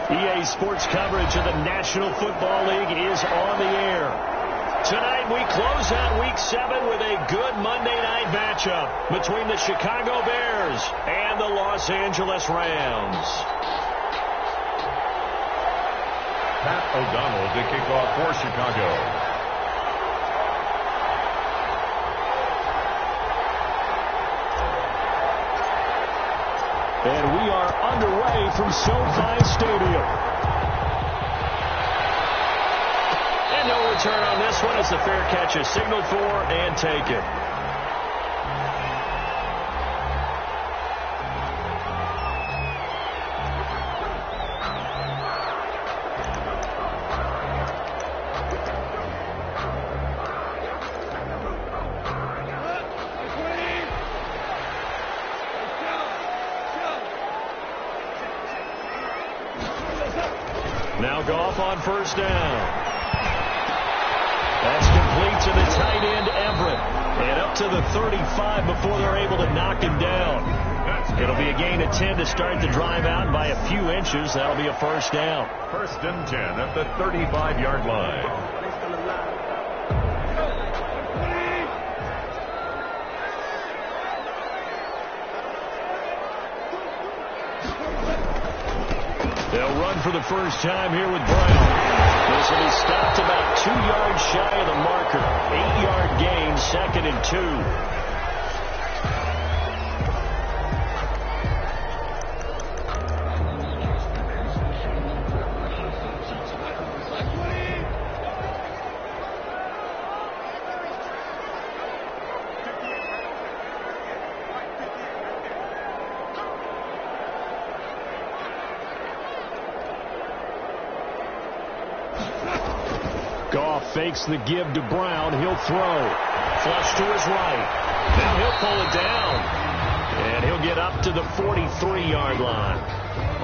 EA Sports coverage of the National Football League is on the air. Tonight we close out Week 7 with a good Monday night matchup between the Chicago Bears and the Los Angeles Rams. Pat O'Donnell to kick off for Chicago. And we are underway from SoFi Stadium. And no return on this one as the fair catch is signaled for and taken. Now Goff on first down. That's complete to the tight end, Everett. And up to the 35 before they're able to knock him down. It'll be a gain of 10 to start the drive out by a few inches. That'll be a first down. First and 10 at the 35-yard line. They'll run for the first time here with Brown. This will be stopped about 2 yards shy of the marker. 8-yard gain, second and 2. Goff fakes the give to Brown. He'll throw. Flush to his right. Now he'll pull it down. And he'll get up to the 43-yard line.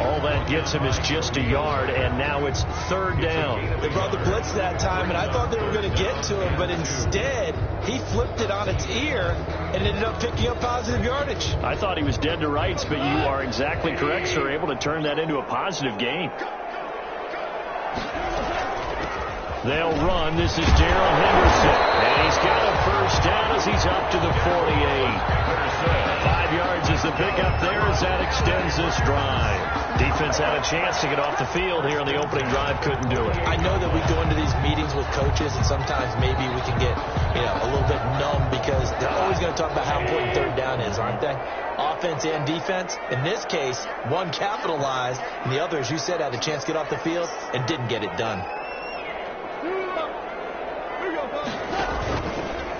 All that gets him is just a yard, and now it's third down. They brought the blitz that time, and I thought they were going to get to him, but instead he flipped it on its ear and ended up picking up positive yardage. I thought he was dead to rights, but you are exactly correct, sir. Able to turn that into a positive gain. They'll run. This is Darrell Henderson. And he's got a first down as he's up to the 48. 5 yards is the pickup there as that extends this drive. Defense had a chance to get off the field here on the opening drive. Couldn't do it. I know that we go into these meetings with coaches, and sometimes maybe we can get, a little bit numb because they're always going to talk about how important third down is, aren't they? Offense and defense. In this case, one capitalized, and the other, as you said, had a chance to get off the field and didn't get it done.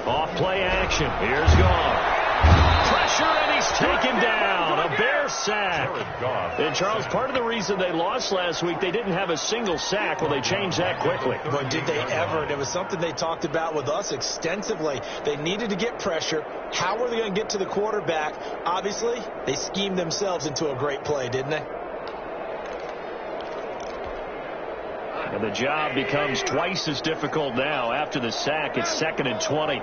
Off play action. Here's Goff. Pressure, and he's taken down. A Bear sack. And, Charles, part of the reason they lost last week, they didn't have a single sack. Well, they changed that quickly. But did they ever? It was something they talked about with us extensively. They needed to get pressure. How were they going to get to the quarterback? Obviously, they schemed themselves into a great play, didn't they? And the job becomes twice as difficult now. After the sack, it's second and 20.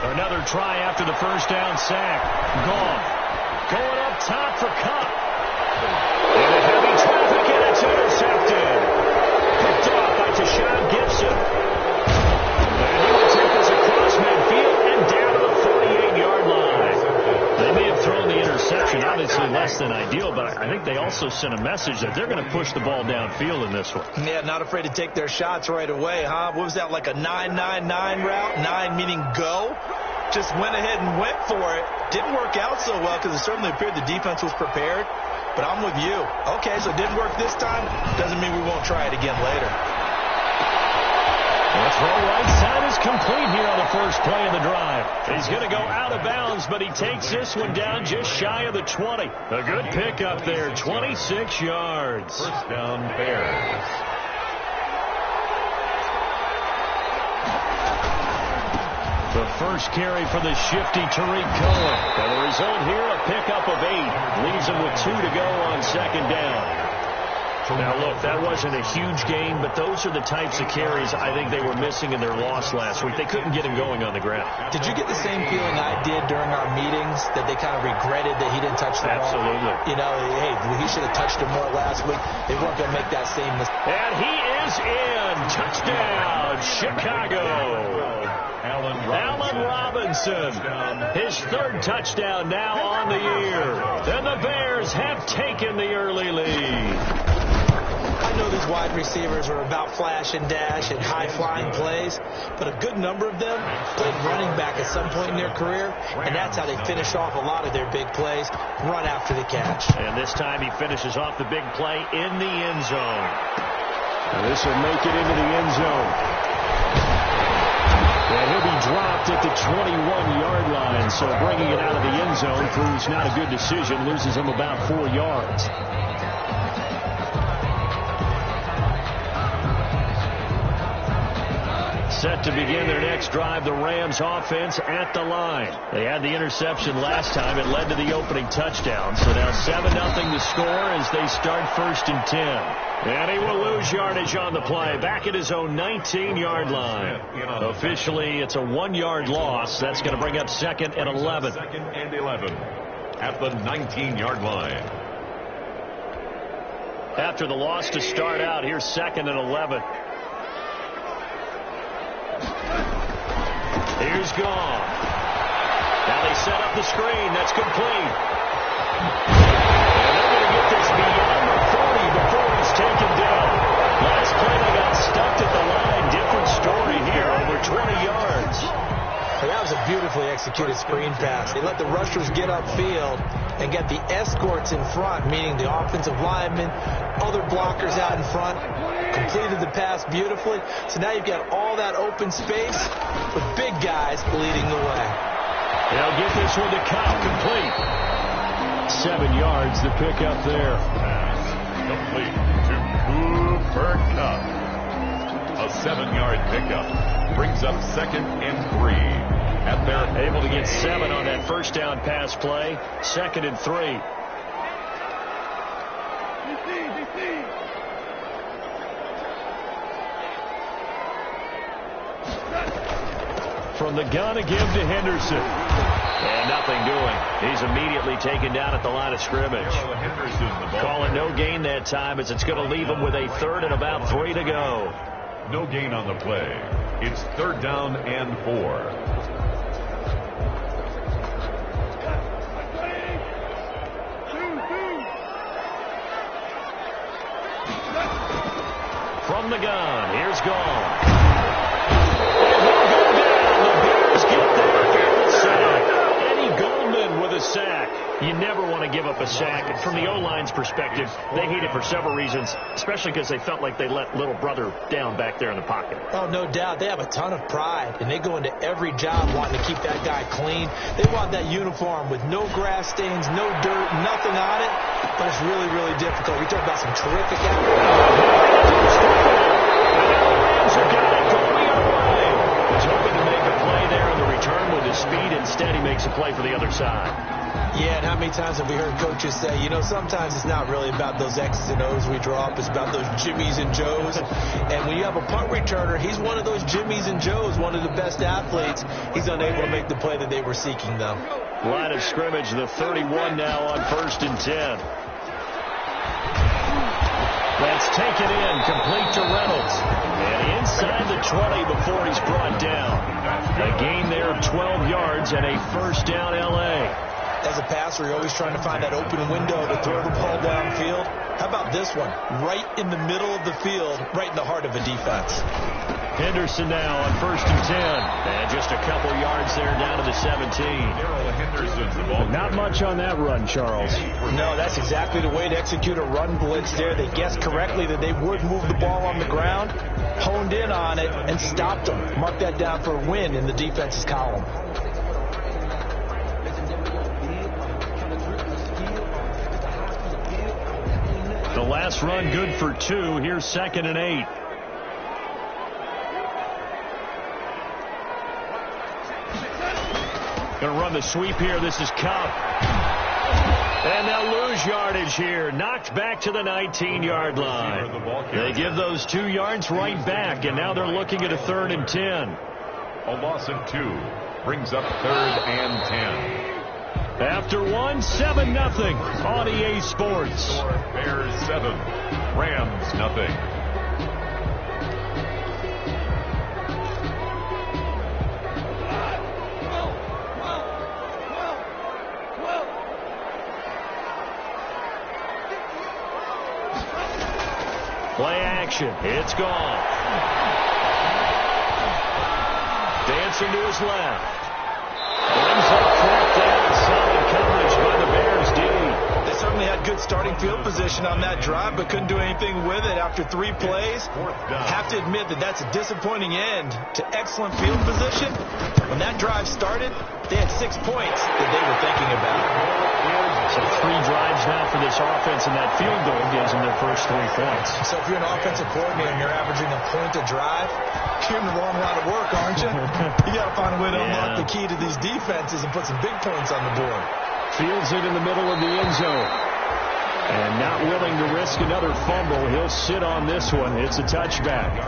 Another try after the first down sack. Goff going up top for Cup. And a heavy traffic, and it's intercepted. Picked off by Tashawn Gibson. And he will take us across midfield and down to the 48-yard line. They may have thrown the interception, obviously less than ideal, but I think they also sent a message that they're going to push the ball downfield in this one. Yeah, not afraid to take their shots right away, huh? What was that, like a 9-9-9 route? 9 meaning go? Just went ahead and went for it. Didn't work out so well because it certainly appeared the defense was prepared. But I'm with you. Okay, so it didn't work this time. Doesn't mean we won't try it again later. The throw right side is complete here on the first play of the drive. He's going to go out of bounds, but he takes this one down just shy of the 20. A good pickup there, 26 yards. First down, Bears. The first carry for the shifty Tariq Cohen. And the result here, a pickup of 8. Leaves him with 2 to go on second down. Now, look, that wasn't a huge gain, but those are the types of carries I think they were missing in their loss last week. They couldn't get him going on the ground. Did you get the same feeling I did during our meetings, that they kind of regretted that he didn't touch the ball? Absolutely. You know, hey, he should have touched him more last week. They weren't going to make that same mistake. And he is in. Touchdown, Chicago. Allen Robinson, his third touchdown now on the year. And the Bears have taken the early lead. I know these wide receivers are about flash and dash and high-flying plays, but a good number of them played running back at some point in their career, and that's how they finish off a lot of their big plays, run after the catch. And this time he finishes off the big play in the end zone. Now this will make it into the end zone. And he'll be dropped at the 21-yard line, so bringing it out of the end zone proves not a good decision, loses him about 4 yards. Set to begin their next drive, the Rams offense at the line. They had the interception last time. It led to the opening touchdown. So now 7-0 the score as they start 1st and 10. And he will lose yardage on the play. Back at his own 19-yard line. Officially, it's a 1-yard loss. That's going to bring up 2nd and 11. 2nd and 11 at the 19-yard line. After the loss to start out, here's 2nd and 11. Here's gone. Now they set up the screen. That's complete. And they're going to get this beyond the 40 before he's taken down. Last play they got stuffed at the line. Different story here. Over 20 yards. Well, that was a beautifully executed screen pass. They let the rushers get upfield and get the escorts in front, meaning the offensive linemen, other blockers out in front. Completed the pass beautifully. So now you've got all that open space with big guys leading the way. They'll get this one to Cobb, complete. 7 yards to pick up there. Pass complete to Cooper Kupp. A 7-yard pickup brings up 2nd and 3. At their able to get 7 on that first down pass play. 2nd and 3. From the gun again to Henderson. And nothing doing. He's immediately taken down at the line of scrimmage. Calling no gain that time as it's going to leave him with a 3rd and about 3 to go. No gain on the play. It's 3rd down and 4. From the gun, here's gone. And he'll go down. The Bears get there. Sack. Eddie Goldman with a sack. You never want to give up a sack. From the O-line's perspective, they hate it for several reasons, especially because they felt like they let little brother down back there in the pocket. Oh, no doubt. They have a ton of pride, and they go into every job wanting to keep that guy clean. They want that uniform with no grass stains, no dirt, nothing on it, but it's really, really difficult. We talk about some terrific He's hoping to make a play there on the return with his speed. Instead, he makes a play for the other side. Yeah, and how many times have we heard coaches say, you know, sometimes it's not really about those X's and O's we draw up. It's about those Jimmies and Joes. And when you have a punt returner, he's one of those Jimmies and Joes, one of the best athletes. He's unable to make the play that they were seeking, though. Line of scrimmage, the 31 now on 1st and 10. That's taken in, complete to Reynolds. And inside the 20 before he's brought down. A gain there of 12 yards and a 1st down L.A. As a passer, you're always trying to find that open window to throw the ball downfield. How about this one? Right in the middle of the field, right in the heart of a defense. Henderson now on 1st and 10. And just a couple yards there down to the 17. Not much on that run, Charles. No, that's exactly the way to execute a run blitz there. They guessed correctly that they would move the ball on the ground, honed in on it, and stopped them. Mark that down for a win in the defense's column. The last run good for 2. Here's 2nd and 8. Going to run the sweep here. This is Cobb. And they'll lose yardage here. Knocked back to the 19-yard line. They give those 2 yards right back, and now they're looking at a 3rd and 10. A loss of 2 brings up 3rd and 10. After 7-0 on EA Sports. Bears 7, Rams nothing. Play action. It's gone. Dancing to his left. Brings up 4th down. Solid coverage by the Bears D. They certainly had good starting field position on that drive, but couldn't do anything with it after 3 plays. Have to admit that that's a disappointing end to excellent field position. When that drive started, they had 6 points that they were thinking about. So 3 drives now for this offense, and that field goal gives them their first 3 points. So if you're an offensive coordinator and you're averaging a point a drive, you're in the wrong line of work, aren't you? You got to find a way to unlock the key to these defenses and put some big points on the board. Fields it in the middle of the end zone. And not willing to risk another fumble, he'll sit on this one. It's a touchback.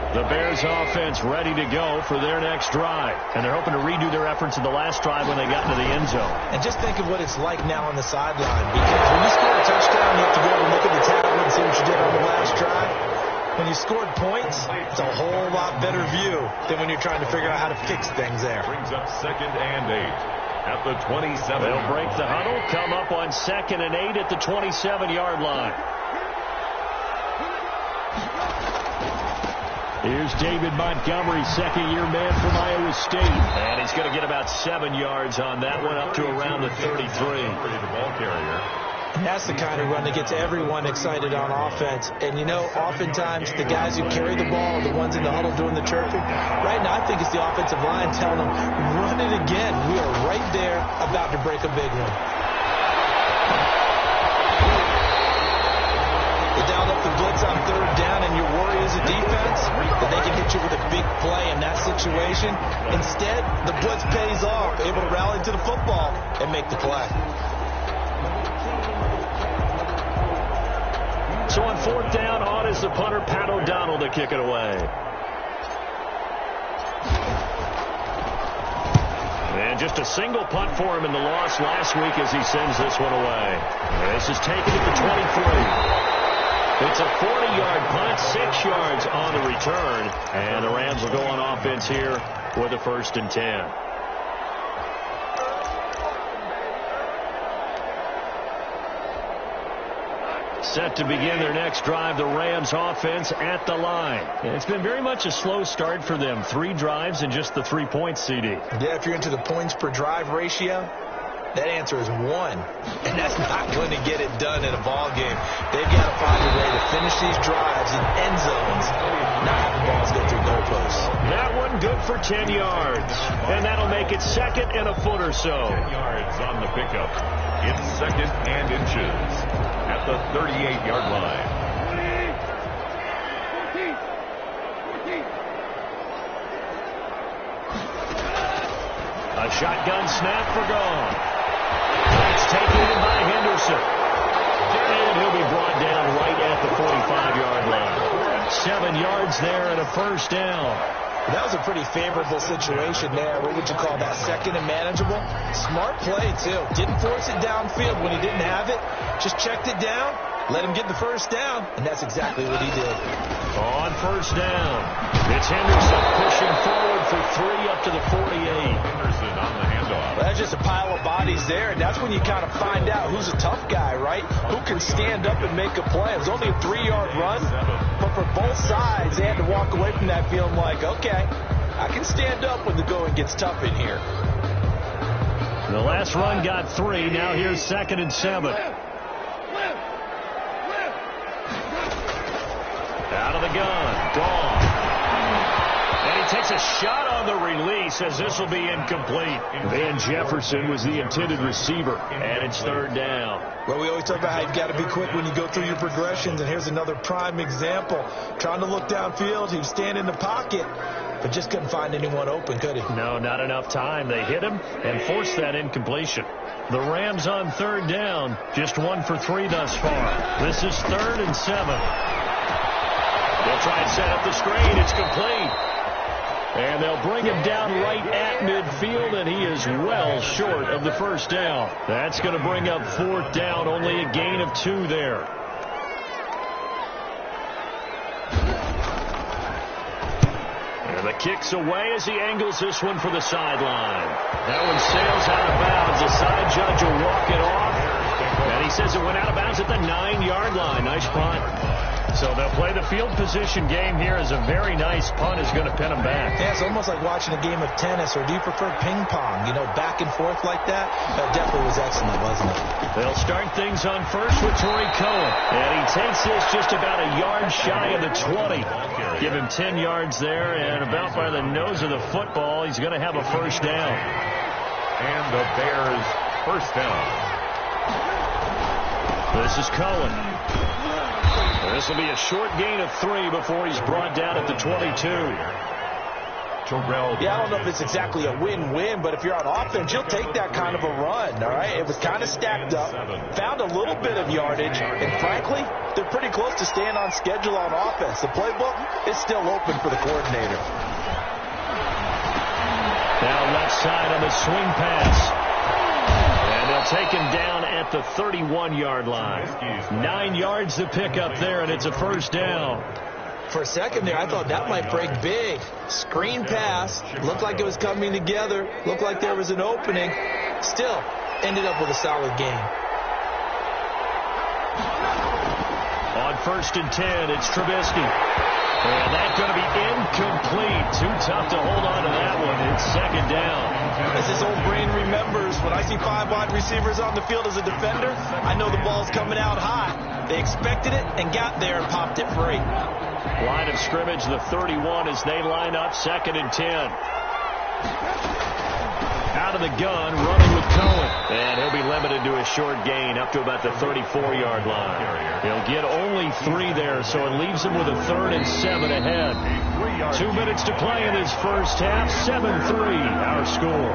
The Bears offense ready to go for their next drive. And they're hoping to redo their efforts in the last drive when they got into the end zone. And just think of what it's like now on the sideline. Because when you score a touchdown, you have to go over and look at the tablet and see what you did on the last drive. When you scored points, it's a whole lot better view than when you're trying to figure out how to fix things there. Brings up 2nd and 8 at the 27. They'll break the huddle, come up on 2nd and 8 at the 27-yard line. Here's David Montgomery, 2nd-year man from Iowa State. And he's going to get about 7 yards on that one, up to around the 33. The ball carrier. And that's the kind of run that gets everyone excited on offense. And, you know, oftentimes the guys who carry the ball are the ones in the huddle doing the chirping. Right now, I think it's the offensive line telling them, run it again. We are right there about to break a big one. They dialed up the blitz on 3rd down, and your worry as a defense that they can hit you with a big play in that situation. Instead, the blitz pays off, able to rally to the football and make the play. So on 4th down, on is the punter, Pat O'Donnell, to kick it away. And just a single punt for him in the loss last week as he sends this one away. This is taken at the 23. It's a 40-yard punt, 6 yards on the return. And the Rams will go on offense here with a 1st and 10. Set to begin their next drive, the Rams offense at the line. And it's been very much a slow start for them. 3 drives and just the 3 points, CD. Yeah, if you're into the points per drive ratio, that answer is 1. And that's not going to get it done in a ball game. They've got to find a way to finish these drives in end zones, not have the balls go through goalposts. That one good for 10 yards. And that'll make it 2nd and a foot or so. 10 yards on the pickup. It's 2nd and inches at the 38-yard line. A shotgun snap for Gone. That's taken in by Henderson. And he'll be brought down right at the 45-yard line. 7 yards there and a 1st down. That was a pretty favorable situation there. What would you call that? 2nd and manageable? Smart play, too. Didn't force it downfield when he didn't have it. Just checked it down, let him get the 1st down, and that's exactly what he did. On 1st down, it's Henderson pushing forward for 3 up to the 48. Henderson on the handoff. Well, that's just a pile of bodies there, and that's when you kind of find out who's a tough guy, right? Who can stand up and make a play. It was only a 3-yard run, but for both sides, they had to walk away from that feeling like, okay, I can stand up when the going gets tough in here. The last run got 3. Now here's 2nd and 7. Out of the gun. Gone. And he takes Gets a shot on the release as this will be incomplete. Van Jefferson was the intended receiver, and it's third down. Well, we always talk about how you've got to be quick when you go through your progressions, and here's another prime example. Trying to look downfield, he was standing in the pocket, but just couldn't find anyone open, could he? No, not enough time. They hit him and forced that incompletion. The Rams on third down, just 1 for 3 thus far. This is 3rd and 7. They'll try and set up the screen. It's complete. And they'll bring him down right at midfield, and he is well short of the first down. That's going to bring up 4th down, only a gain of 2 there. And the kick's away as he angles this one for the sideline. That one sails out of bounds. The side judge will walk it off. And he says it went out of bounds at the 9-yard line. Nice punt. So they'll play the field position game here as a very nice punt is going to pin them back. Yeah, it's almost like watching a game of tennis, or do you prefer ping pong? You know, back and forth like that? That definitely was excellent, wasn't it? They'll start things on first with Torrey Cohen. And he takes this just about a yard shy of the 20. Give him 10 yards there, and about by the nose of the football, he's going to have a first down. And the Bears first down. This is Cohen. This will be a short gain of 3 before he's brought down at the 22. Yeah, I don't know if it's exactly a win-win, but if you're on offense, you'll take that kind of a run, all right? It was kind of stacked up, found a little bit of yardage, and frankly, they're pretty close to staying on schedule on offense. The playbook is still open for the coordinator. Now left side on the swing pass. And they'll take him down at the 31-yard line. 9 yards to pick up there, and it's a first down. For a second there, I thought that might break big. Screen pass. Looked like it was coming together. Looked like there was an opening. Still, ended up with a solid game. On 1st and 10, it's Trubisky. And that's going to be incomplete. Too tough to hold on to that one. It's 2nd down. As his old brain remembers, when I see 5 wide receivers on the field as a defender, I know the ball's coming out high. They expected it and got there and popped it free. Line of scrimmage, the 31 as they line up, 2nd and 10. Out of the gun, running with Cohen. And he'll be limited to a short gain up to about the 34-yard line. He'll get only 3 there, so it leaves him with a 3rd and 7 ahead. 2 minutes to play in this first half. 7-3 our score.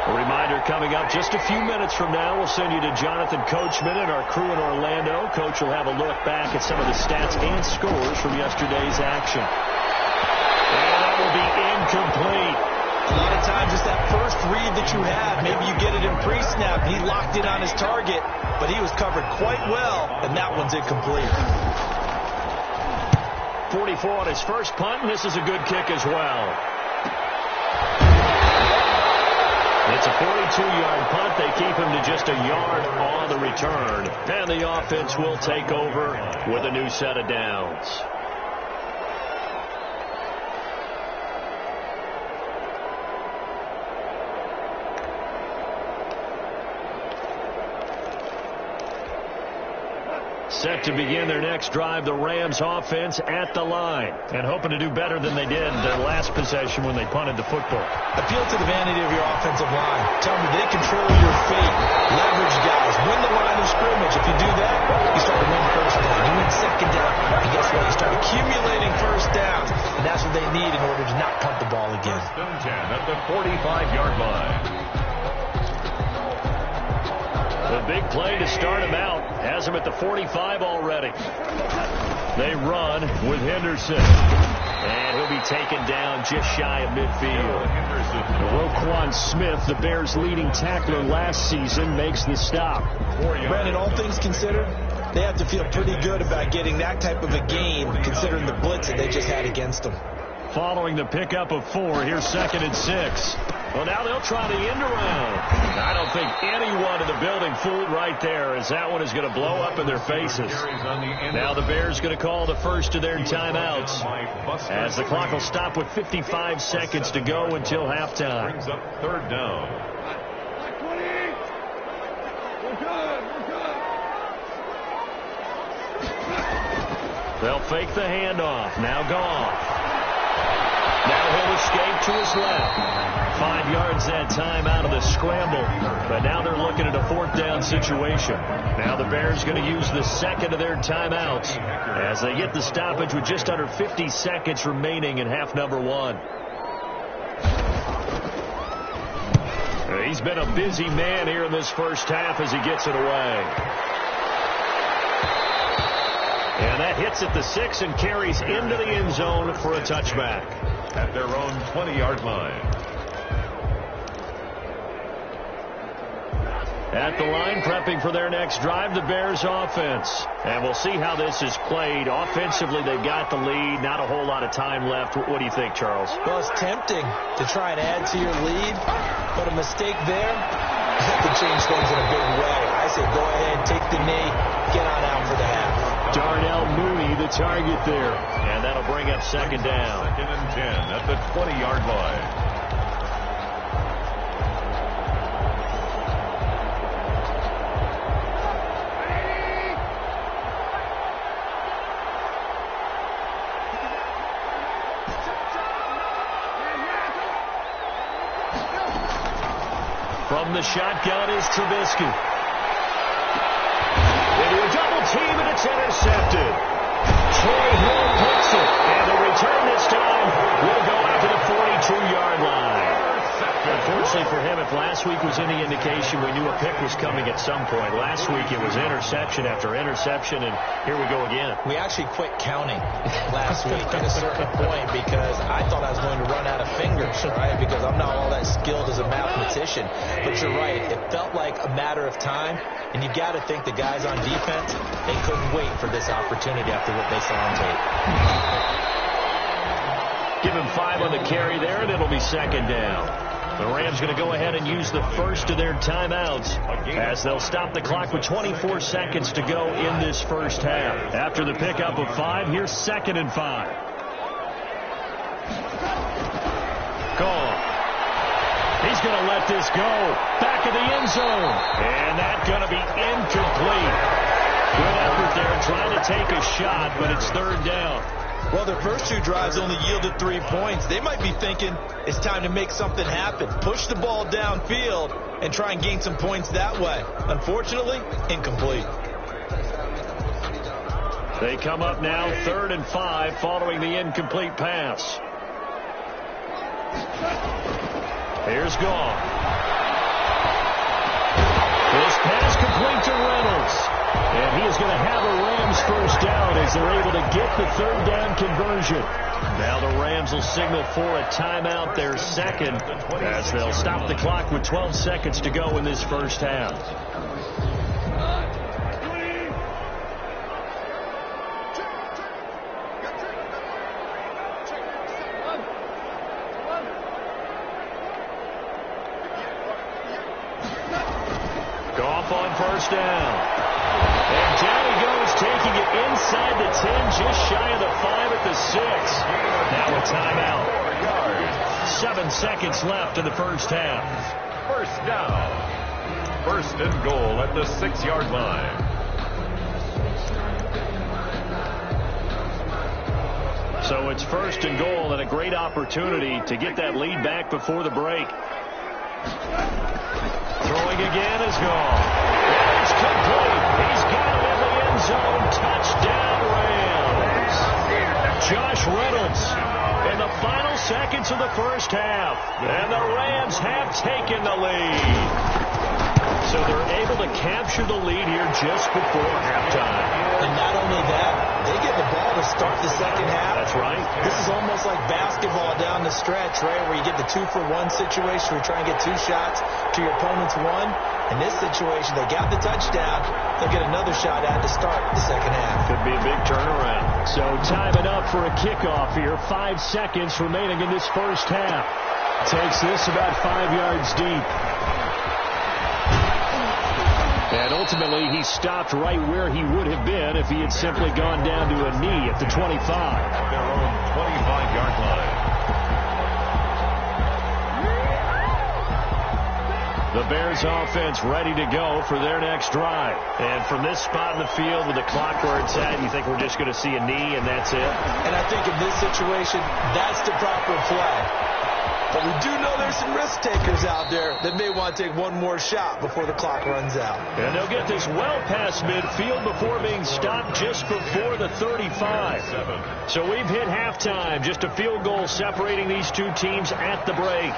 A reminder coming up just a few minutes from now. We'll send you to Jonathan Coachman and our crew in Orlando. Coach will have a look back at some of the stats and scores from yesterday's action. And that will be incomplete. A lot of times it's that first read that you have. Maybe you get it in pre-snap. He locked in on his target, but he was covered quite well, and that one's incomplete. 44 on his first punt, and this is a good kick as well. It's a 42-yard punt. They keep him to just a yard on the return. And the offense will take over with a new set of downs. Set to begin their next drive, the Rams offense at the line. And hoping to do better than they did their last possession when they punted the football. Appeal to the vanity of your offensive line. Tell me they control your fate. Leverage guys. Win the line of scrimmage. If you do that, you start to win first down. You win 2nd down. And guess what? You start accumulating first downs. And that's what they need in order to not punt the ball again. 10 at the 45-yard line. The big play to start him out. Has him at the 45 already. They run with Henderson. And he'll be taken down just shy of midfield. Roquan Smith, the Bears' leading tackler last season, makes the stop. Brandon, all things considered, they have to feel pretty good about getting that type of a gain, considering the blitz that they just had against them. Following the pickup of 4, here's 2nd and 6. Well, now they'll try the end around. I don't think anyone in the building fooled right there, as that one is going to blow up in their faces. Now the Bears going to call the first of their timeouts, as the clock will stop with 55 seconds to go until halftime. Brings up 3rd down. They'll fake the handoff. Now Goff. Now he'll escape to his left. 5 yards that time out of the scramble. But now they're looking at a 4th down situation. Now the Bears going to use the second of their timeouts as they get the stoppage with just under 50 seconds remaining in half number 1. He's been a busy man here in this first half as he gets it away. And that hits at the 6 and carries into the end zone for a touchback. At their own 20-yard line. At the line, prepping for their next drive, the Bears offense. And we'll see how this is played. Offensively, they've got the lead. Not a whole lot of time left. What do you think, Charles? Well, it's tempting to try and add to your lead, but a mistake there could change things in a big way. I say go ahead, take the knee, get on out for the half. Darnell Mooney, the target there. And that'll bring up second down. 2nd and 10 at the 20-yard line. From the shotgun is Trubisky. Into a double team, and it's intercepted. Troy Hill picks it, and the return this time will go out to the 42-yard line. Unfortunately for him, if last week was any indication, we knew a pick was coming at some point. Last week it was interception after interception, and here we go again. We actually quit counting last week at a certain point because I thought I was going to run out of fingers, right? Because I'm not all that skilled as a mathematician. But you're right. It felt like a matter of time, and you got to think the guys on defense, they couldn't wait for this opportunity after what they saw on tape. Give him 5 on the carry there, and it'll be second down. The Rams going to go ahead and use the first of their timeouts as they'll stop the clock with 24 seconds to go in this first half. After the pickup of 5, here's 2nd and 5. Goal. He's going to let this go. Back of the end zone. And that's going to be incomplete. Good effort there trying to take a shot, but it's 3rd down. Well, their first 2 drives only yielded 3 points. They might be thinking it's time to make something happen. Push the ball downfield and try and gain some points that way. Unfortunately, incomplete. They come up now 3rd and 5 following the incomplete pass. Here's Goff. This pass complete to Reynolds. And he is going to have a Rams first down as they're able to get the 3rd down conversion. Now the Rams will signal for a timeout, their second, as they'll stop the clock with 12 seconds to go in this first half. Goff on first down. And down he goes, taking it inside the 10, just shy of the 5 at the 6. Now a timeout. 7 seconds left in the first half. First down. 1st and goal at the 6-yard line. So it's 1st and goal and a great opportunity to get that lead back before the break. Throwing again is Goff. It's complete. He's got it in the end zone. Touchdown, Rams. Josh Reynolds in the final seconds of the first half. And the Rams have taken the lead. So they're able to capture the lead here just before halftime. And not only that, they get the ball to start the second half. That's right. This is almost like basketball down the stretch, right, where you get the 2-for-1 situation where you try and get 2 shots to your opponent's 1. In this situation, they got the touchdown. They'll get another shot at to start the second half. Could be a big turnaround. So timing up for a kickoff here. 5 seconds remaining in this first half. Takes this about 5 yards deep. And ultimately, he stopped right where he would have been if he had simply gone down to a knee at the 25. At their own 25-yard line. The Bears offense ready to go for their next drive. And from this spot in the field with the clock where it's at, you think we're just going to see a knee and that's it? And I think in this situation, that's the proper play. But we do know there's some risk takers out there that may want to take one more shot before the clock runs out. And they'll get this well past midfield before being stopped just before the 35. So we've hit halftime. Just a field goal separating these two teams at the break.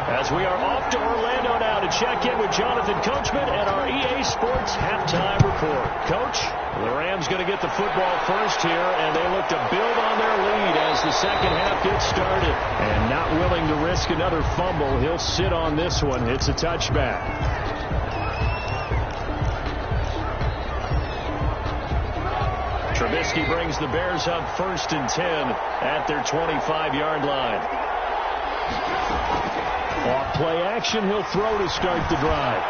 As we are off to Orlando now to check in with Jonathan Coachman and our EA Sports halftime report. Coach, the Rams going to get the football first here, and they look to build on their lead as the second half gets started. And not willing to risk another fumble, he'll sit on this one. It's a touchback. Trubisky brings the Bears up 1st and 10 at their 25-yard line. Off play action, he'll throw to start the drive.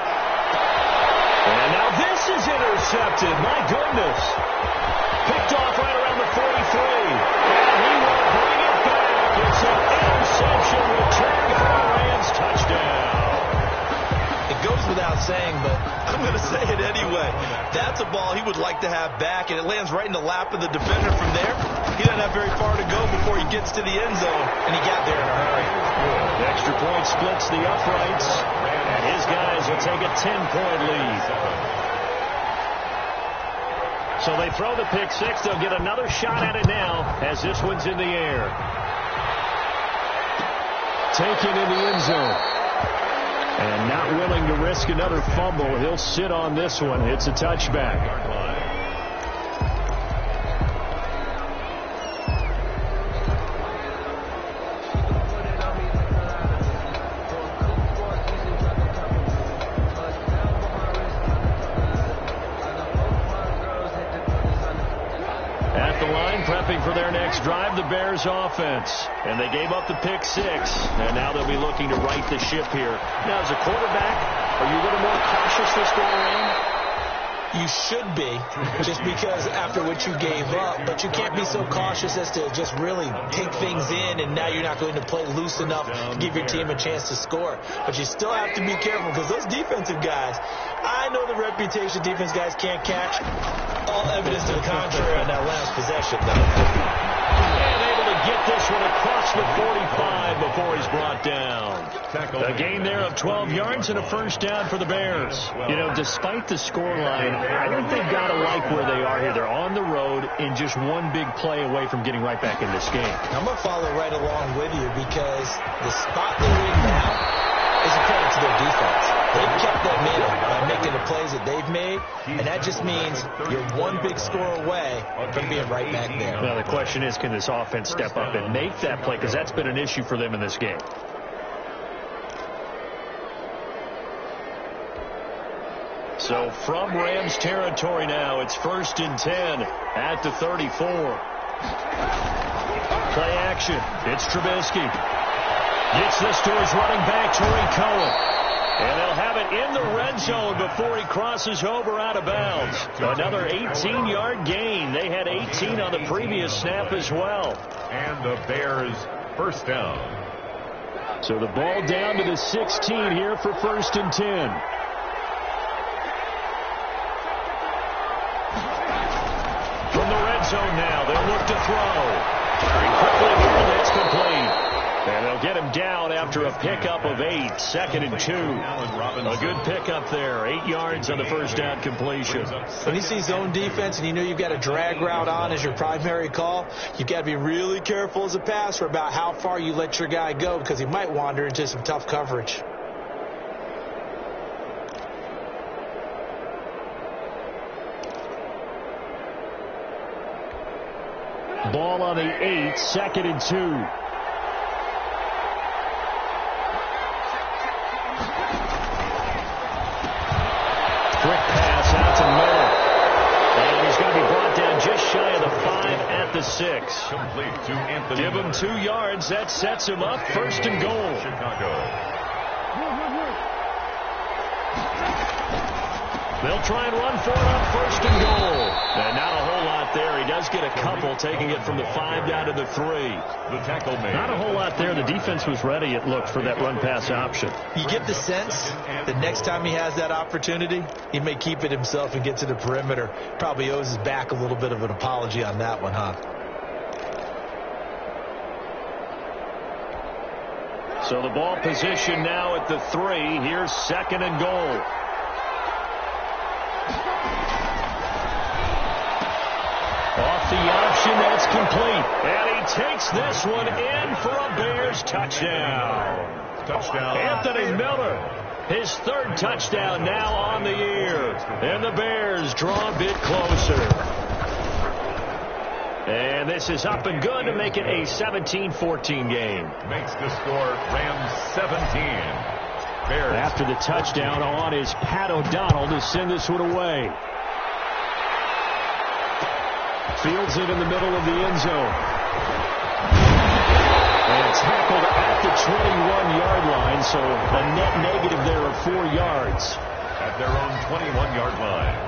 And now this is intercepted. My goodness. Picked off right around the 43. And he will bring it back. It's an interception return for a Rams touchdown. It goes without saying, but I'm going to say it anyway. That's a ball he would like to have back, and it lands right in the lap of the defender from there. He doesn't have very far to go before he gets to the end zone, and he got there in a hurry. The extra point splits the uprights, and his guys will take a 10-point lead. So they throw the pick six. They'll get another shot at it now as this one's in the air. Taken in the end zone. And not willing to risk another fumble. He'll sit on this one. It's a touchback. Prepping for their next drive, the Bears offense. And they gave up the pick six. And now they'll be looking to right the ship here. Now, as a quarterback, are you a little more cautious this go around? You should be, just because after what you gave up. But you can't be so cautious as to just really take things in, and now you're not going to play loose enough to give your team a chance to score. But you still have to be careful, because those defensive guys, I know the reputation defense guys can't catch. All evidence to the contrary on that last possession, though. And able to get this one across the 45 before he's brought down. A gain there of 12 yards and a first down for the Bears. You know, despite the scoreline, I think they've got to like where they are here. They're on the road and just one big play away from getting right back in this game. I'm going to follow right along with you, because the spot they're in now is a credit to their defense. They've kept them in by making the plays that they've made, and that just means you're one big score away from being right back there. Now, the question is, can this offense step up and make that play? Because that's been an issue for them in this game. So from Rams territory now, it's 1st and 10 at the 34. Play action. It's Trubisky. Gets this to his running back, Torrey Cohen. And they'll have it in the red zone before he crosses over out of bounds. Another 18-yard gain. They had 18 on the previous snap as well. And the Bears first down. So the ball down to the 16 here for 1st and 10. From the red zone now, they'll look to throw. Very quickly, it's complete. And they'll get him down after a pickup of 8. 2nd and 2. A good pickup there. 8 yards on the first down completion. When you see zone defense and you know you've got a drag route on as your primary call, you've got to be really careful as a passer about how far you let your guy go, because he might wander into some tough coverage. Ball on the 8. 2nd and 2. Quick pass out to Miller. And he's going to be brought down just shy of the 5 at the 6. Complete to Anthony. Give him 2 yards. That sets him up 1st and goal. Chicago. They'll try and run for it on 1st and goal. And not a whole lot there. He does get a couple, taking it from the 5 down to the 3. The tackle made. Not a whole lot there. The defense was ready, it looked, for that run-pass option. You get the sense that next time he has that opportunity, he may keep it himself and get to the perimeter. Probably owes his back a little bit of an apology on that one, huh? So the ball position now at the 3. Here's 2nd and goal. Off the option, that's complete. And he takes this one in for a Bears touchdown. Touchdown. Anthony Miller, his 3rd touchdown now on the year. And the Bears draw a bit closer. And this is up and good to make it a 17-14 game. Makes the score Rams 17. Bears. After the touchdown on is Pat O'Donnell to send this one away. Fields it in the middle of the end zone. And tackled at the 21-yard line, so a net negative there of 4 yards. At their own 21-yard line.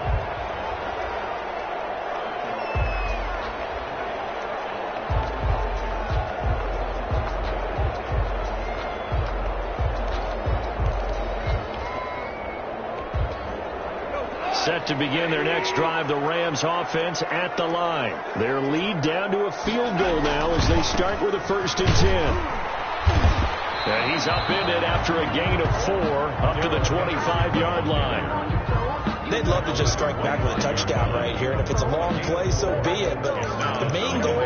Set to begin their next drive, the Rams offense at the line. Their lead down to a field goal now as they start with a 1st and 10. And he's upended after a gain of 4 up to the 25-yard line. They'd love to just strike back with a touchdown right here, and if it's a long play, so be it. But the main goal,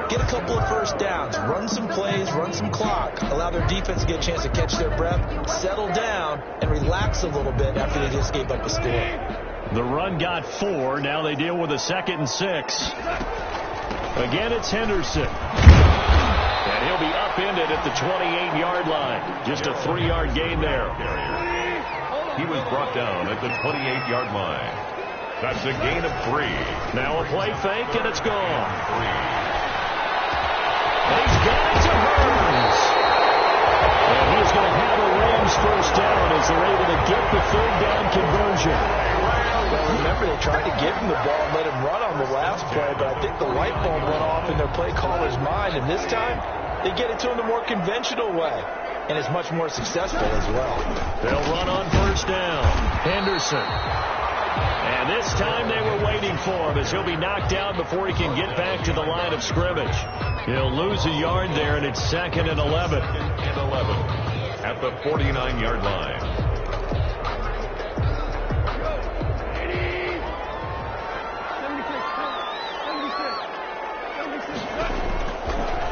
get a couple of 1st downs, run some plays, run some clock, allow their defense to get a chance to catch their breath, settle down, and relax a little bit after they just gave up a score. The run got 4. Now they deal with a 2nd and 6. Again, it's Henderson. And he'll be upended at the 28-yard line. Just a 3-yard gain there. He was brought down at the 28-yard line. That's a gain of 3. Now a play fake, and it's gone. And he's got it to Burns. And he's going to have a Rams 1st down as they're able to get the 3rd down conversion. Well, remember, they tried to give him the ball and let him run on the last play, but I think the light bulb went off in their play caller's mind, and this time they get it to him the more conventional way, and it's much more successful as well. They'll run on 1st down. Henderson. And this time they were waiting for him as he'll be knocked down before he can get back to the line of scrimmage. He'll lose a yard there, and it's 2nd and 11. At the 49-yard line.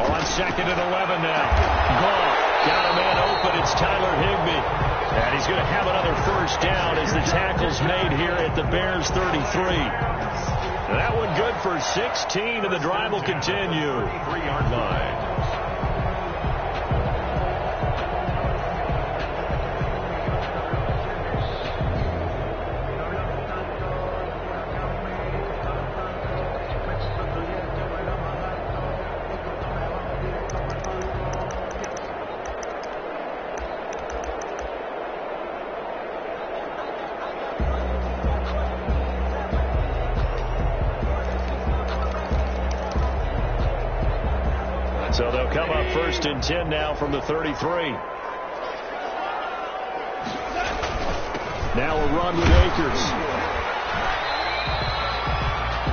On 2nd and 11 now. Goff got a man open. It's Tyler Higbee. And he's going to have another 1st down as the tackle's made here at the Bears 33. That one good for 16, and the drive will continue. 3-yard line. So they'll come up 1st and 10 now from the 33. Now a run with Akers.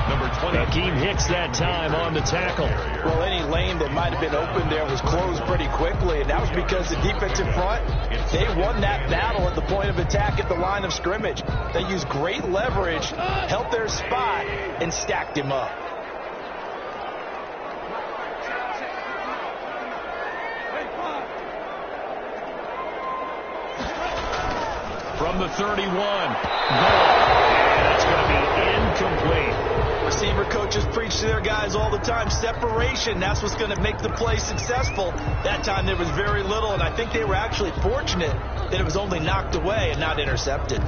Number 20. Akeem Hicks that time on the tackle. Well, any lane that might have been open there was closed pretty quickly, and that was because the defensive front, they won that battle at the point of attack at the line of scrimmage. They used great leverage, held their spot, and stacked him up. From the 31. That's going to be incomplete. Receiver coaches preach to their guys all the time. Separation, that's what's going to make the play successful. That time there was very little, and I think they were actually fortunate that it was only knocked away and not intercepted.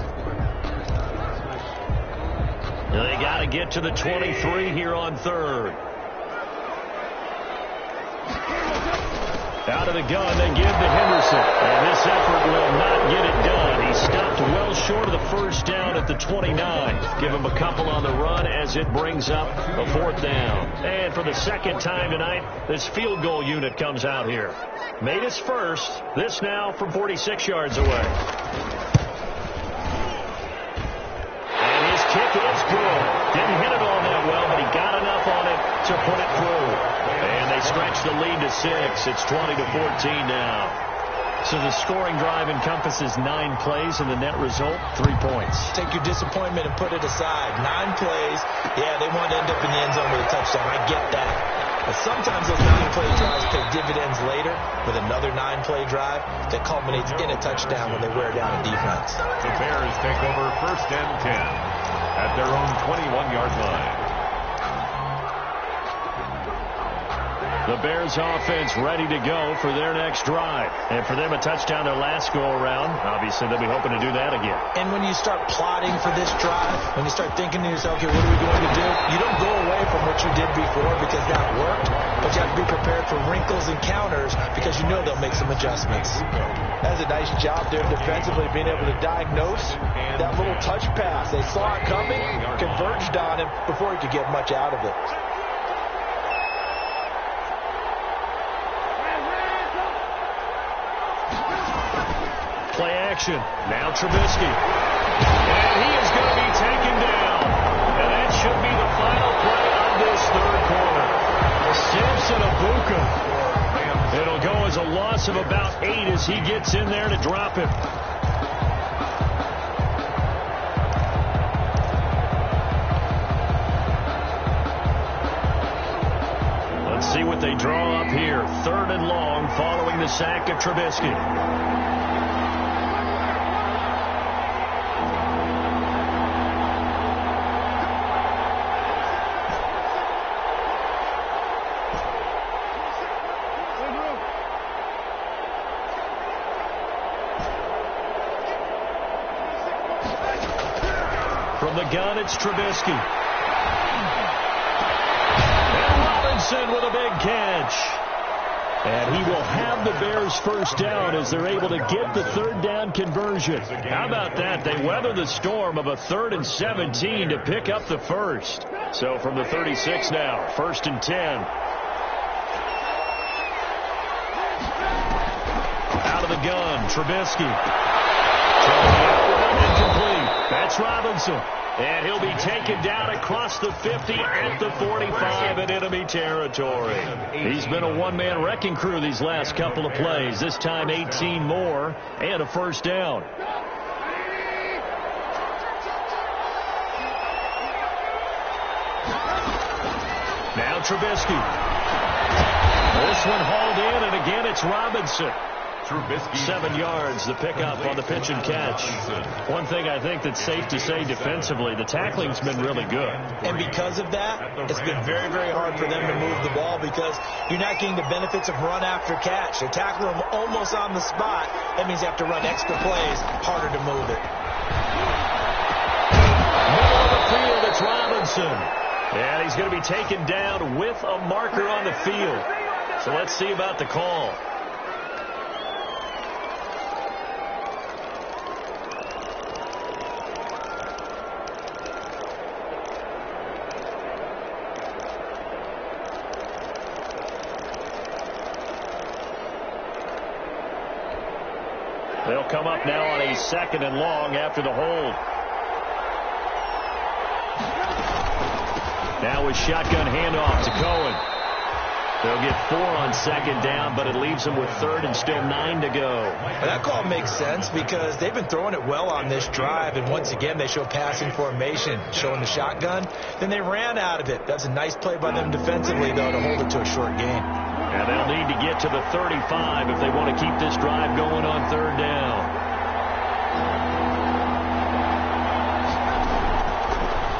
They got to get to the 23 here on 3rd. Out of the gun, they give to Henderson. And this effort will not get it done. He stopped well short of the first down at the 29. Give him a couple on the run as it brings up a 4th down. And for the second time tonight, this field goal unit comes out here. Made his first. This now from 46 yards away. And his kick is good. Didn't hit it all that well, but he got enough on it to put it through. And they stretch the lead to 6. It's 20-14 now. So the scoring drive encompasses 9 plays, and the net result, 3 points. Take your disappointment and put it aside. 9 plays. Yeah, they want to end up in the end zone with a touchdown. I get that. But sometimes those 9-play drives pay dividends later with another 9-play drive that culminates in a touchdown when they wear down a defense. The Bears take over 1st and 10 at their own 21-yard line. The Bears offense ready to go for their next drive. And for them, a touchdown their last go-around. Obviously, they'll be hoping to do that again. And when you start plotting for this drive, when you start thinking to yourself, okay, what are we going to do? You don't go away from what you did before because that worked. But you have to be prepared for wrinkles and counters because you know they'll make some adjustments. That's a nice job there defensively, being able to diagnose that little touch pass. They saw it coming, converged on him before he could get much out of it. Play action. Now Trubisky. And he is going to be taken down. And that should be the final play of this 3rd quarter. Samson Abuka. It'll go as a loss of about 8 as he gets in there to drop him. Let's see what they draw up here. 3rd and long following the sack of Trubisky. From the gun, it's Trubisky. And Robinson with a big catch. And he will have the Bears' first down as they're able to get the 3rd down conversion. How about that? They weather the storm of a 3rd and 17 to pick up the first. So from the 36 now, 1st and 10. Out of the gun, Trubisky. Incomplete. That's Robinson. And he'll be taken down across the 50 at the 45 in enemy territory. He's been a one-man wrecking crew these last couple of plays. This time 18 more and a first down. Now Trubisky. This one hauled in, and again it's Robinson. Trubisky. 7 yards, the pickup on the pitch and catch. One thing I think that's safe to say defensively, the tackling's been really good. And because of that, it's been very, very hard for them to move the ball because you're not getting the benefits of run after catch. They tackle them almost on the spot. That means you have to run extra plays, harder to move it. Middle of the field, it's Robinson. And he's going to be taken down with a marker on the field. So let's see about the call. They'll come up now on a 2nd and long after the hold. Now with shotgun handoff to Cohen. They'll get 4 on 2nd down, but it leaves them with 3rd and still 9 to go. Well, that call makes sense because they've been throwing it well on this drive, and once again they show passing formation, showing the shotgun. Then they ran out of it. That's a nice play by them defensively, though, to hold it to a short game. And they'll need to get to the 35 if they want to keep this drive going on 3rd down.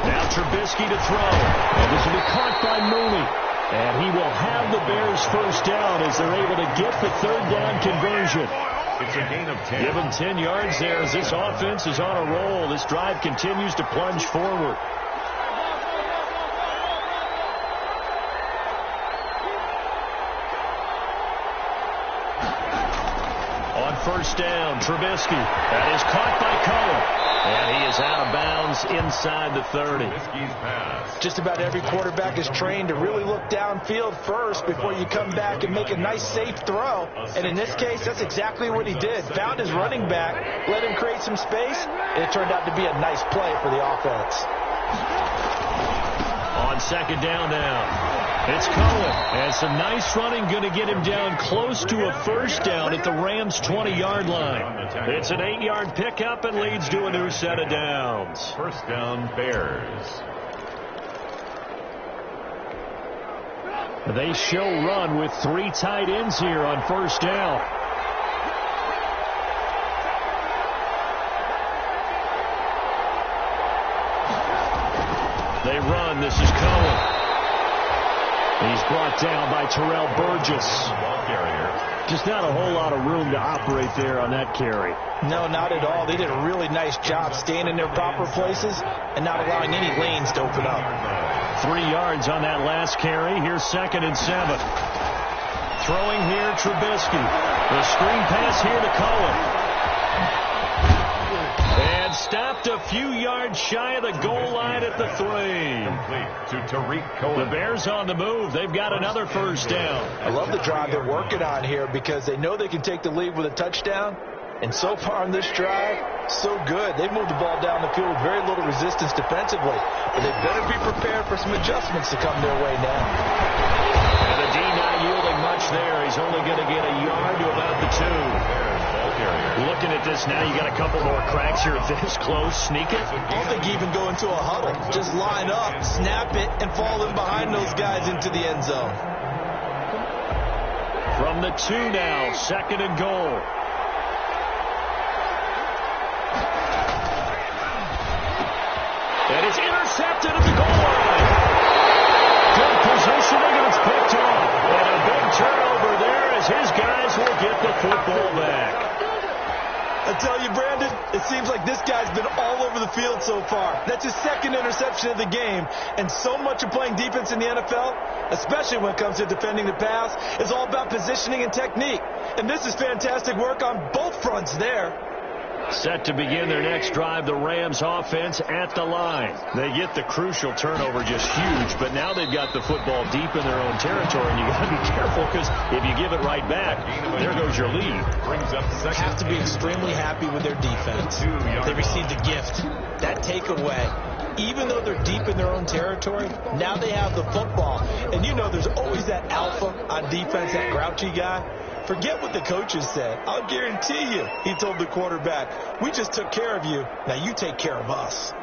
Now Trubisky to throw. And this will be caught by Mooney. And he will have the Bears' first down as they're able to get the 3rd down conversion. It's a gain of 10. Give him 10 yards there as this offense is on a roll. This drive continues to plunge forward. first down. Trubisky. That is caught by Cohen. And he is out of bounds inside the 30. Just about every quarterback is trained to really look downfield first before you come back and make a nice, safe throw. And in this case, that's exactly what he did. Found his running back, let him create some space, and it turned out to be a nice play for the offense. On second down now. It's Cohen. And some nice running going to get him down close to a first down at the Rams' 20-yard line. It's an 8-yard pickup and leads to a new set of downs. First down, Bears. They show run with 3 tight ends here on first down. They run. This is Cohen. He's brought down by Terrell Burgess. Just not a whole lot of room to operate there on that carry. No, not at all. They did a really nice job staying in their proper places and not allowing any lanes to open up. 3 yards on that last carry. Here's 2nd and 7. Throwing here, Trubisky. The screen pass here to Cohen. And stopped a few yards shy of the goal line at the 3. Complete to Tariq Cohen. The Bears on the move. They've got another first down. I love the drive they're working on here because they know they can take the lead with a touchdown. And so far on this drive, so good. They've moved the ball down the field with very little resistance defensively. But they better be prepared for some adjustments to come their way now. And the D not yielding much there. He's only going to get a yard to about the 2. Looking at this now, you got a couple more cracks here at this close. Sneak it. I don't think you even go into a huddle. Just line up, snap it, and fall in behind those guys into the end zone. From the 2 now, 2nd and goal. And it's intercepted at the goal line. Good positioning, and it's picked off. And a big turnover there as his guys will get the football back. I tell you, Brandon, it seems like this guy's been all over the field so far. That's his 2nd interception of the game. And so much of playing defense in the NFL, especially when it comes to defending the pass, is all about positioning and technique. And this is fantastic work on both fronts there. Set to begin their next drive, the Rams offense at the line. They get the crucial turnover, just huge, but now they've got the football deep in their own territory, and you got to be careful because if you give it right back, there goes your lead. Brings up second. Have to be extremely happy with their defense. They received a gift. That takeaway, even though they're deep in their own territory, now they have the football. And you know there's always that alpha on defense, that grouchy guy. Forget what the coaches said. I'll guarantee you, he told the quarterback, we just took care of you. Now you take care of us.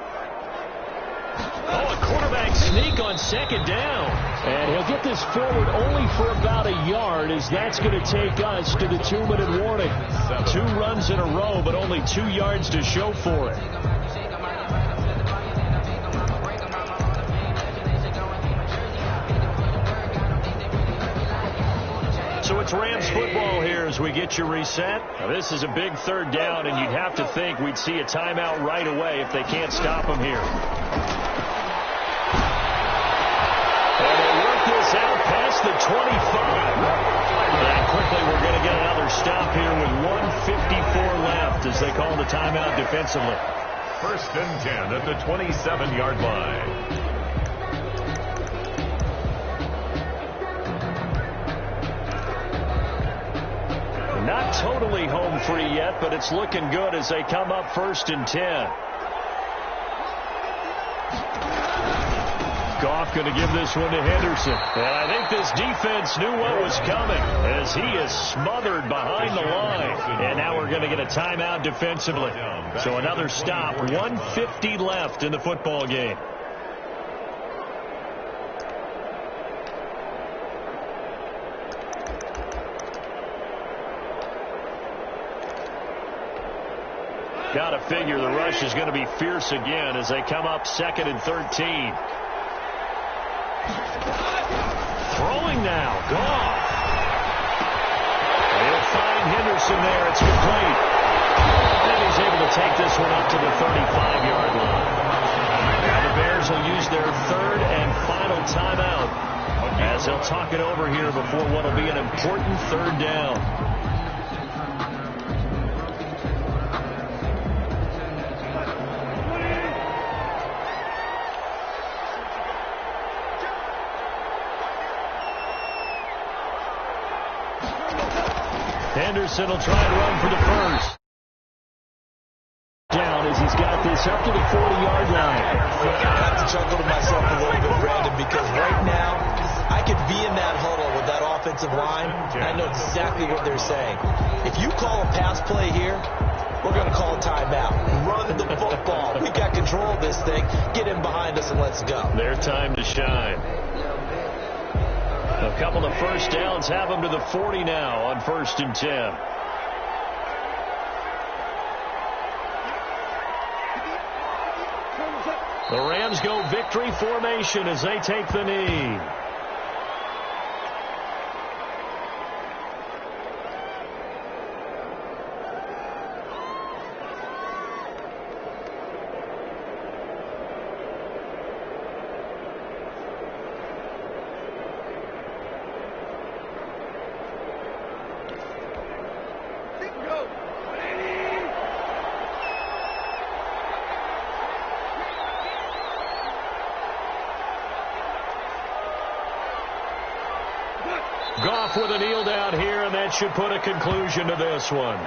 Oh, a quarterback sneak on 2nd down. And he'll get this forward only for about a yard, as that's going to take us to the 2-minute warning. 2 runs in a row, but only 2 yards to show for it. So it's Rams football here as we get you reset. Now this is a big 3rd down, and you'd have to think we'd see a timeout right away if they can't stop them here. And they work this out past the 25. And quickly we're going to get another stop here with 1:54 left as they call the timeout defensively. 1st and 10 at the 27-yard line. Not totally home free yet, but it's looking good as they come up 1st and 10. Goff going to give this one to Henderson. And I think this defense knew what was coming as he is smothered behind the line. And now we're going to get a timeout defensively. So another stop, 1:50 left in the football game. Got to figure the rush is going to be fierce again as they come up 2nd and 13. Throwing now. Goff. He'll find Henderson there. It's complete. And he's able to take this one up to the 35-yard line. Now the Bears will use their 3rd and final timeout as they'll talk it over here before what will be an important 3rd down. Henderson will try and run for the first. Down as he's got this up to the 40-yard line. I have to chuckle to myself a little bit, Brandon, because right now I could be in that huddle with that offensive line, and I know exactly what they're saying. If you call a pass play here, we're going to call a timeout. Run the football. We got control of this thing. Get in behind us and let's go. Their time to shine. A couple of first downs have them to the 40 now on 1st and 10. The Rams go victory formation as they take the knee. Goff with a kneel down here, and that should put a conclusion to this one.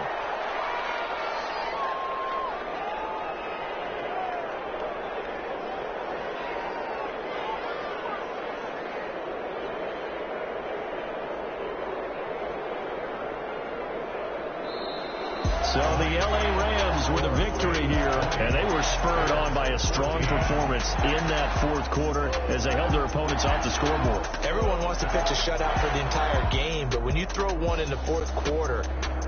So the L.A. Rams with a victory here, and they were spurred on by a strong performance in that fourth quarter as they held their opponents off the scoreboard. Everyone wants to pitch a shutout for the entire game, but when you throw one in the fourth quarter,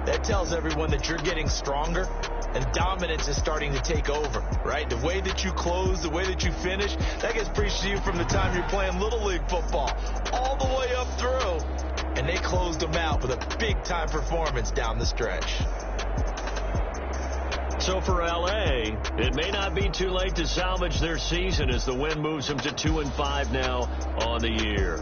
that tells everyone that you're getting stronger and dominance is starting to take over, right? The way that you close, the way that you finish, that gets preached to you from the time you're playing Little League football all the way up through, and they closed them out with a big-time performance down the stretch. So for L.A., it may not be too late to salvage their season as the win moves them to 2-5 now on the year.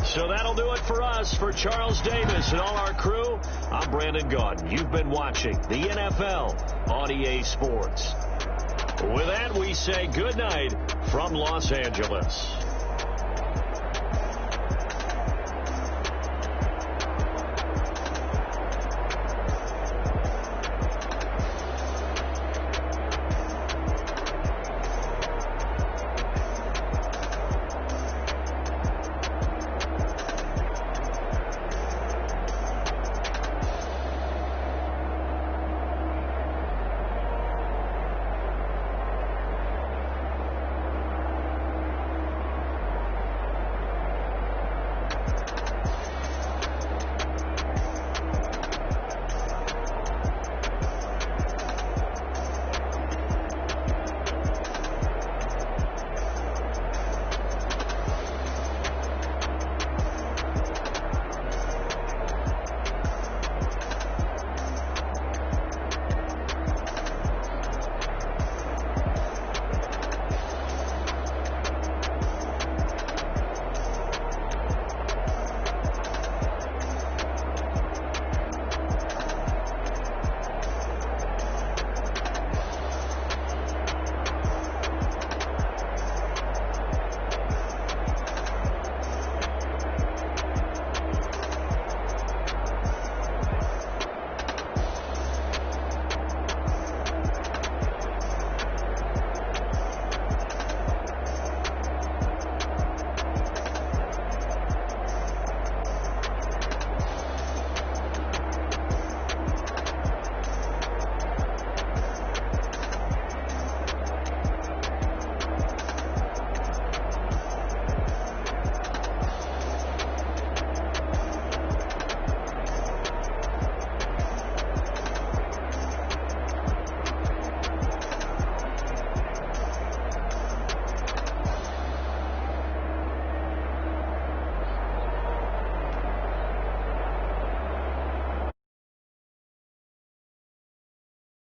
So that'll do it for us. For Charles Davis and all our crew, I'm Brandon Gaudin. You've been watching the NFL on EA Sports. With that, we say good night from Los Angeles.